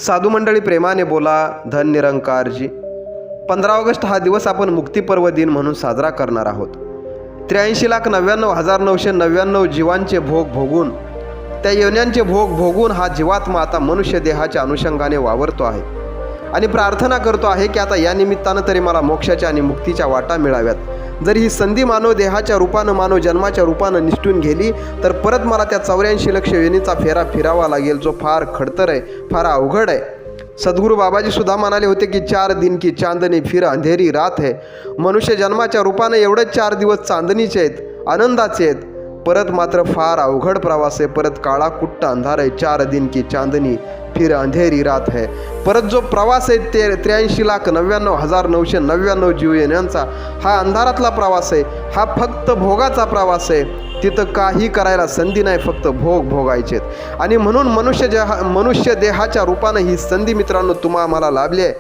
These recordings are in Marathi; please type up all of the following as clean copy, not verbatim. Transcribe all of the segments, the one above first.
साधू मंडळी प्रेमाने बोला, धन निरंकारजी. 15 ऑगस्ट हा दिवस आपण मुक्तीपर्व दिन म्हणून साजरा करणार आहोत. 83,99,999 जीवांचे भोग भोगून, त्या योन्यांचे भोग भोगून हा जीवात्मा आता मनुष्य देहाच्या अनुषंगाने वावरतो आहे आणि प्रार्थना करतो आहे की आता या निमित्तानं तरी मला मोक्षाच्या आणि मुक्तीच्या वाटा मिळाव्यात. जर ही संधी मानव देहाच्या रूपानं, मानव जन्माच्या रूपानं निष्ठून गेली तर परत मला त्या 84 लक्ष योनीचा फेरा फिरावा लागेल, जो फार खडतर आहे, फार अवघड आहे. सद्गुरू बाबाजी सुद्धा म्हणाले होते की 4 दिन की चांदनी फिर अंधेरी रात है. मनुष्य जन्माच्या रूपानं एवढेच 4 दिवस चांदणीचे आहेत, आनंदाचे आहेत. परत मात्र फार अवघड प्रवास आहे. परत काळा कुट्ट अंधार आहे. 4 दिन की चांदनी फिर अंधेरी रात है. परत जो प्रवास आहे ते 83,99,999 जीव येण्यांचा हा अंधारातला प्रवास आहे. हा फक्त भोगाचा प्रवास आहे. तिथं काही करायला संधी नाही, फक्त भोग भोगायचेत. आणि म्हणून मनुष्य देहाच्या रूपानं ही संधी मित्रांनो तुम्हा आम्हाला लाभली आहे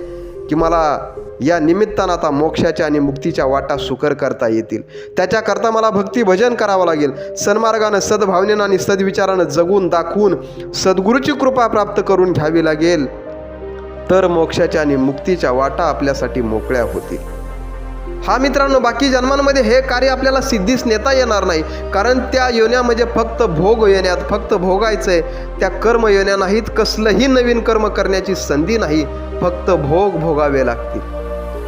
की मला या निमित्तानं आता मोक्षाच्या आणि मुक्तीच्या वाटा सुकर करता येतील. त्याच्याकरता मला भक्ती भजन करावं लागेल. सन्मार्गानं, सद्भावनेनं आणि सद्विचारानं जगून दाखवून सद्गुरूची कृपा प्राप्त करून घ्यावी लागेल. तर मोक्षाच्या आणि मुक्तीच्या वाटा आपल्यासाठी मोकळ्या होतील. हा मित्रांनो, बाकी जन्मांमध्ये हे कार्य आपल्याला सिद्धीस नेता येणार नाही, कारण त्या योन्या म्हणजे फक्त भोग योन्यात, फक्त भोगायचं आहे. त्या कर्म योन्या नाहीत, कसलंही नवीन कर्म करण्याची संधी नाही, फक्त भोग भोगावे लागतील.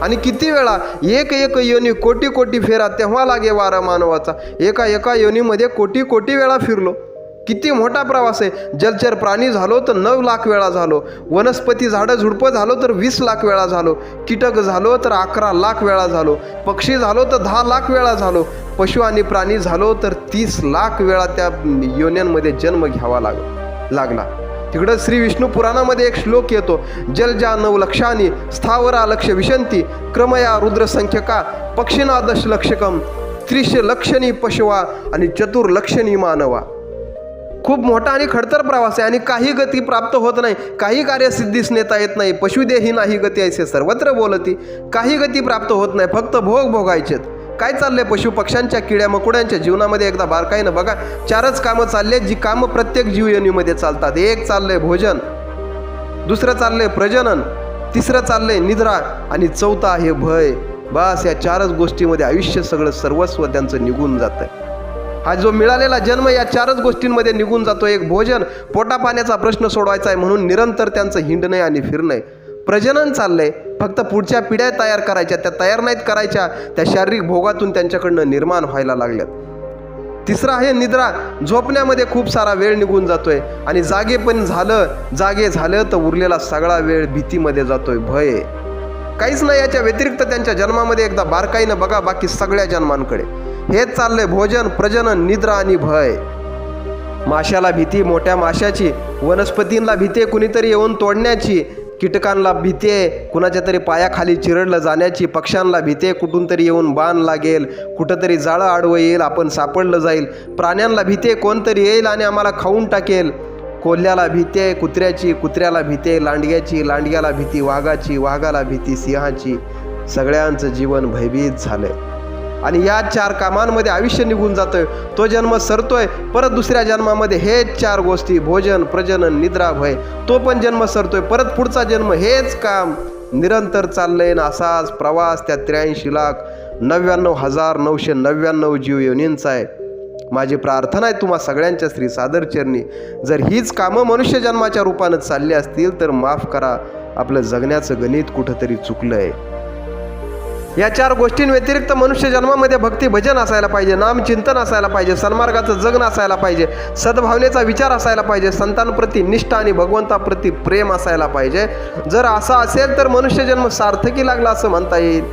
आणि किती वेळा, एक योनी कोटी कोटी फेरा तेव्हा लागे वारा मानवाचा. एका योनीमध्ये कोटी वेळा फिरलो. किती मोठा प्रवास आहे. जलचर प्राणी झालो तर 9 लाख वेळा झालो. वनस्पती झाडं झुडपं झालो तर 20 लाख वेळा झालो. कीटक झालो तर 11 लाख वेळा झालो. पक्षी झालो तर 10 लाख वेळा झालो. पशु आणि प्राणी झालो तर 30 लाख वेळा त्या योन्यांमध्ये जन्म घ्यावा लागला. तिकडं श्री विष्णू पुराणामध्ये एक श्लोक येतो, जलजा 9 लक्षांनी स्थावरा लक्ष विशंती क्रमया रुद्रसंख्यका पक्षिना 10 लक्षकम 30 लक्षणी पशवा आणि 4 लक्षणी मानवा. खूप मोठा आणि खडतर प्रवास आहे आणि काही गती प्राप्त होत नाही, काही कार्य सिद्धीस नेता येत नाही. पशुदेही नाही गती ऐसे सर्वत्र बोलती. काही गती प्राप्त होत नाही, फक्त भोग भोगायचेत. काय चाललंय पशु पक्ष्यांच्या, किड्या मकुड्यांच्या जीवनामध्ये एकदा बारकाईनं बघा. 4च कामं चालले, जी कामं प्रत्येक जीवयोनीमध्ये चालतात. एक चाललंय भोजन, दुसरं चाललंय प्रजनन, तिसरं चाललंय निद्रा आणि 4थं आहे भय. बस या 4च गोष्टीमध्ये आयुष्य सगळं सर्वस्व त्यांचं निघून जातंय. हा जो मिळालेला जन्म या 4च गोष्टींमध्ये निघून जातो. एक भोजन, पोटा पाण्याचा प्रश्न सोडवायचा आहे म्हणून निरंतर त्यांचं हिंडणं आणि फिरणं. प्रजनन चाललंय, फक्त पुढच्या पिढ्या तयार करायच्या, त्या तयार नाहीत करायच्या, त्या शारीरिक भोगातून त्यांच्याकडनं निर्माण व्हायला लागल्यात. तिसरं आहे निद्रा, झोपण्यामध्ये खूप सारा वेळ निघून जातोय आणि जागे झालं तर उरलेला सगळा वेळ भीतीमध्ये जातोय, भय. काहीच नाही याच्या व्यतिरिक्त त्यांच्या जन्मामध्ये एकदा बारकाईनं बघा बाकी सगळ्या जन्मांकडे. हेच चाललंय, भोजन, प्रजनन, निद्रा आणि भय. माशाला भीती मोठ्या माशाची, वनस्पतींना भीती आहे कुणीतरी येऊन तोडण्याची, कीटकांना भीती आहे कुणाच्या तरी पायाखाली चिरडलं जाण्याची, पक्ष्यांना भीती आहे कुठून तरी येऊन बाण लागेल, कुठंतरी जाळं आडवं येईल, आपण सापडलं जाईल. प्राण्यांना भीती आहे कोणतरी येईल आणि आम्हाला खाऊन टाकेल. कोल्ह्याला भीती आहे कुत्र्याची, कुत्र्याला भीती आहे लांडग्याची, लांडग्याला भीती वाघाची, वाघाला भीती सिंहाची. सगळ्यांचं जीवन भयभीत झालंय आणि या 4 कामांमध्ये आयुष्य निघून जातोय. तो जन्म सरतोय, परत दुसऱ्या जन्मामध्ये हेच 4 गोष्टी, भोजन, प्रजनन, निद्रा, भय, तो पण जन्म सरतोय. परत पुढचा जन्म हेच काम निरंतर चाललंय ना. असाच प्रवास त्या 83,99,999 जीव योनींचा आहे. माझी प्रार्थना आहे तुम्हा सगळ्यांच्या श्री सादर चरणी, जर हीच कामं मनुष्य जन्माच्या रूपानं चालली असतील तर माफ करा, आपलं जगण्याचं गणित कुठंतरी चुकलंय. या 4 गोष्टींव्यतिरिक्त मनुष्य जन्मामध्ये भक्ती भजन असायला पाहिजे, नामचिंतन असायला पाहिजे, सन्मार्गाचं जगणं असायला पाहिजे, सद्भावनेचा विचार असायला पाहिजे, संतांप्रती निष्ठा आणि भगवंताप्रती प्रेम असायला पाहिजे. जर असं असेल तर मनुष्य जन्म सार्थकी लागला असं म्हणता येईल.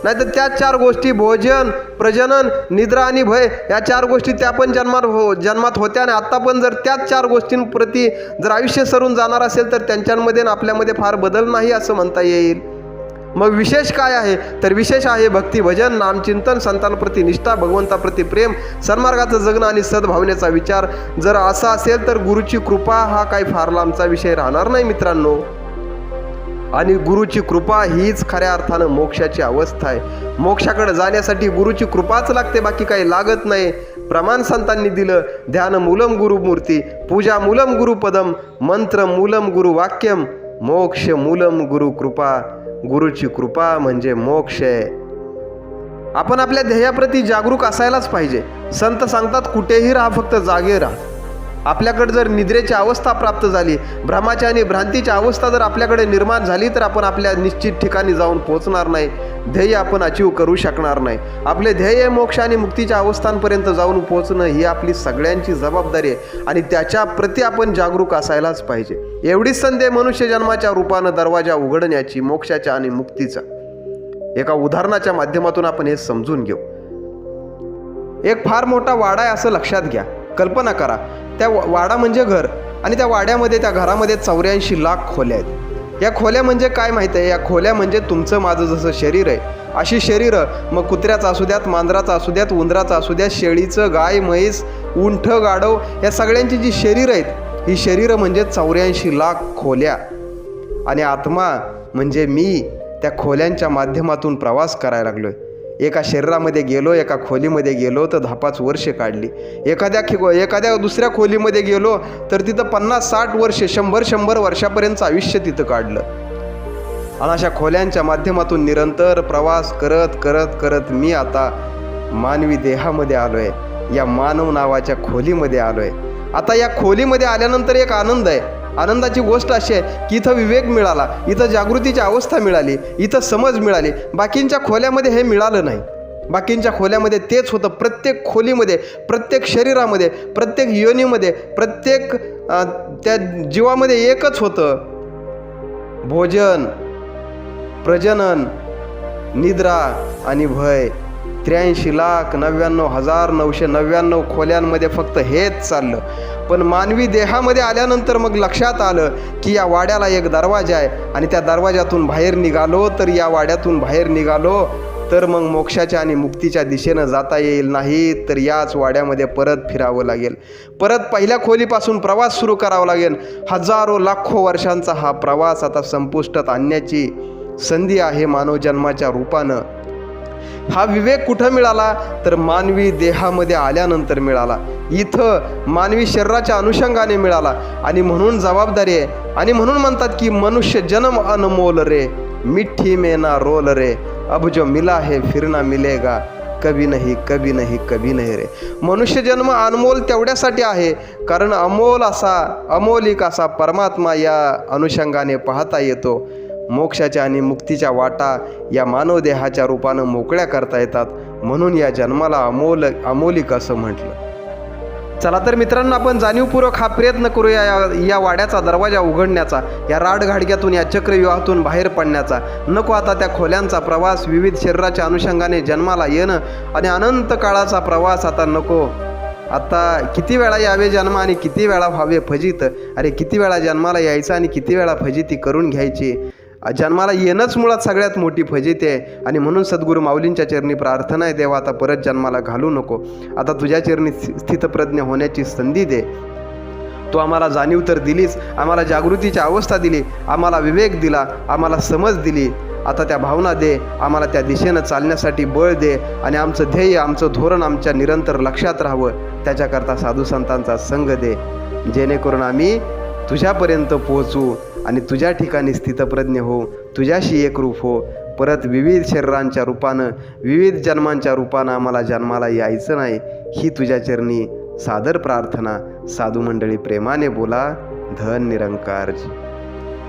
नाहीतर त्या 4 गोष्टी, भोजन, प्रजनन, निद्रा आणि भय, या 4 गोष्टी त्या पण जन्मात होत्या आणि आत्ता पण जर त्याच 4 गोष्टींप्रती जर आयुष्य सरून जाणार असेल तर त्यांच्यामध्ये आणि आपल्यामध्ये फार बदल नाही असं म्हणता येईल. मग विशेष काय आहे तर विशेष आहे भक्ती भजन, नामचिंतन, संतांप्रती निष्ठा, भगवंताप्रती प्रेम, सन्मार्गाचं जगणं आणि सद्भावनेचा विचार. जर असा असेल तर गुरुची कृपा हा काही फार लांबचा विषय राहणार नाही मित्रांनो. आणि गुरुची कृपा हीच खऱ्या अर्थानं मोक्षाची अवस्था आहे. मोक्षाकडे जाण्यासाठी गुरुची कृपाच लागते, बाकी काही लागत नाही. प्रमाण संतांनी दिलं, ध्यान मूलम गुरुमूर्ती, पूजा मूलम गुरुपदम, मंत्र मूलम गुरुवाक्यम, मोक्ष मूलम गुरु कृपा, गुरुची कृपा म्हणजे मोक्ष आहे. आपण आपल्या ध्येयाप्रती जागरूक असायलाच पाहिजे. संत सांगतात कुठेही राहा, फक्त जागे राहा. आपल्याकडे जर निद्रेची अवस्था प्राप्त झाली, भ्रमाची आणि भ्रांतीची अवस्था जर आपल्याकडे निर्माण झाली, तर आपण आपल्या निश्चित ठिकाणी जाऊन पोहोचणार नाही. ध्येय आपण अचीव करू शकणार नाही. आपले ध्येय मोक्ष आणि मुक्तीच्या अवस्थांपर्यंत जाऊन पोहोचणं ही आपली सगळ्यांची जबाबदारी आहे आणि त्याच्या प्रती आपण जागरूक असायलाच पाहिजे. एवढीच संधी आहे मनुष्य जन्माच्या रूपानं दरवाजा उघडण्याची, मोक्षाच्या आणि मुक्तीचा. एका उदाहरणाच्या माध्यमातून आपण हे समजून घेऊ. एक फार मोठा वाडा आहे असं लक्षात घ्या. कल्पना करा, त्या वाडा म्हणजे घर आणि त्या वाड्यामध्ये, त्या घरामध्ये 84 लाख खोल्या आहेत. या खोल्या म्हणजे काय माहीत आहे? या खोल्या म्हणजे तुमचं माझं जसं शरीर आहे, अशी शरीरं, मग कुत्र्याचं असू द्यात, मांजराचं असू द्यात, उंदराचं असू द्यात, शेळीचं, गाय, म्हैस, उंठ, गाढव, या सगळ्यांची जी शरीरं आहेत, ही शरीरं म्हणजे 84 लाख खोल्या. आणि आत्मा म्हणजे मी त्या खोल्यांच्या माध्यमातून प्रवास करायला लागलोय. एका शरीरामध्ये गेलो, एका खोलीमध्ये गेलो तर 10-5 वर्षे काढली. एखाद्या दुसऱ्या खोलीमध्ये गेलो तर तिथं 50-60 वर्षे, 100 वर्षापर्यंतचं आयुष्य तिथं काढलं. आणि अशा खोल्यांच्या माध्यमातून निरंतर प्रवास करत करत करत मी आता मानवी देहामध्ये आलो आहे, या मानव नावाच्या खोलीमध्ये आलो आहे. आता या खोलीमध्ये आल्यानंतर एक आनंद आहे. आनंदाची गोष्ट अशी आहे की इथं विवेक मिळाला, इथं जागृतीची अवस्था मिळाली, इथं समज मिळाली. बाकींच्या खोल्यामध्ये हे मिळालं नाही. बाकींच्या खोल्यामध्ये तेच होतं. प्रत्येक खोलीमध्ये, प्रत्येक शरीरामध्ये, प्रत्येक योनीमध्ये, प्रत्येक त्या जीवामध्ये एकच होतं: भोजन, प्रजनन, निद्रा आणि भय. 83,99,999 खोल्यांमध्ये फक्त हेच चाललं. पण मानवी देहामध्ये आल्यानंतर मग लक्षात आलं की या वाड्याला एक दरवाजा आहे आणि त्या दरवाजातून बाहेर निघालो तर, या वाड्यातून बाहेर निघालो तर मग मोक्षाच्या आणि मुक्तीच्या दिशेनं जाता येईल. नाही तर याच वाड्यामध्ये परत फिरावं लागेल, परत पहिल्या खोलीपासून प्रवास सुरू करावा लागेल. हजारो लाखो वर्षांचा हा प्रवास आता संपुष्टात आणण्याची संधी आहे मानव जन्माच्या रूपानं. हा विवेक कुठं मिळाला तर मानवी देहामध्ये आल्यानंतर मिळाला. इथं मानवी शरीराच्या अनुषंगाने मिळाला. आणि म्हणून जबाबदारी आहे. आणि म्हणून म्हणतात की मनुष्य जन्म अनमोल रे, मिठी में ना रोल रे, अब जो मिला है फिर ना मिलेगा, कभी नहीं कभी नहीं कभी नहीं रे. मनुष्य जन्म अनमोल तेवढ्यासाठी आहे कारण अमोलिक असा परमात्मा या अनुषंगाने पाहता येतो. मोक्षाच्या आणि मुक्तीच्या वाटा या मानवदेहाच्या रूपानं मोकळ्या करता येतात. म्हणून या जन्माला अमोलिक असं म्हटलं. चला तर मित्रांनो, आपण जाणीवपूर्वक हा प्रयत्न करूया या वाड्याचा दरवाजा उघडण्याचा, या राडघाडग्यातून, या चक्रव्यूहातून बाहेर पडण्याचा. नको आता त्या खोल्यांचा प्रवास, विविध शरीराच्या अनुषंगाने जन्माला येणं आणि अनंत काळाचा प्रवास आता नको. आता किती वेळा यावे जन्म आणि किती वेळा व्हावे फजित. अरे किती वेळा जन्माला यायचं आणि किती वेळा फजिती करून घ्यायची. जन्माला येणंच मुळात सगळ्यात मोठी फजिती आहे. आणि म्हणून सद्गुरू माऊलींच्या चरणी प्रार्थना आहे, देवा आता परत जन्माला घालू नको. आता तुझ्या चरणी स्थितप्रज्ञ होण्याची संधी दे. तू आम्हाला जाणीव तर दिलीच, आम्हाला जागृतीची अवस्था दिली, आम्हाला विवेक दिला, आम्हाला समज दिली. आता त्या भावना दे, आम्हाला त्या दिशेनं चालण्यासाठी बळ दे आणि आमचं ध्येय, आमचं धोरण आमच्या निरंतर लक्षात राहावं. त्याच्याकरता साधू संतांचा संग दे, जेणेकरून आम्ही तुझ्यापर्यंत पोहोचू आणि तुझ्या ठिकाणी स्थितप्रज्ञ हो, तुझ्याशी एकरूप हो. परत विविध शरीरांच्या रूपानं, विविध जन्मांच्या रूपानं आम्हाला जन्माला यायचं नाही. ही तुझ्या चरणी सादर प्रार्थना. साधू मंडळी प्रेमाने बोला. धन निरंकार.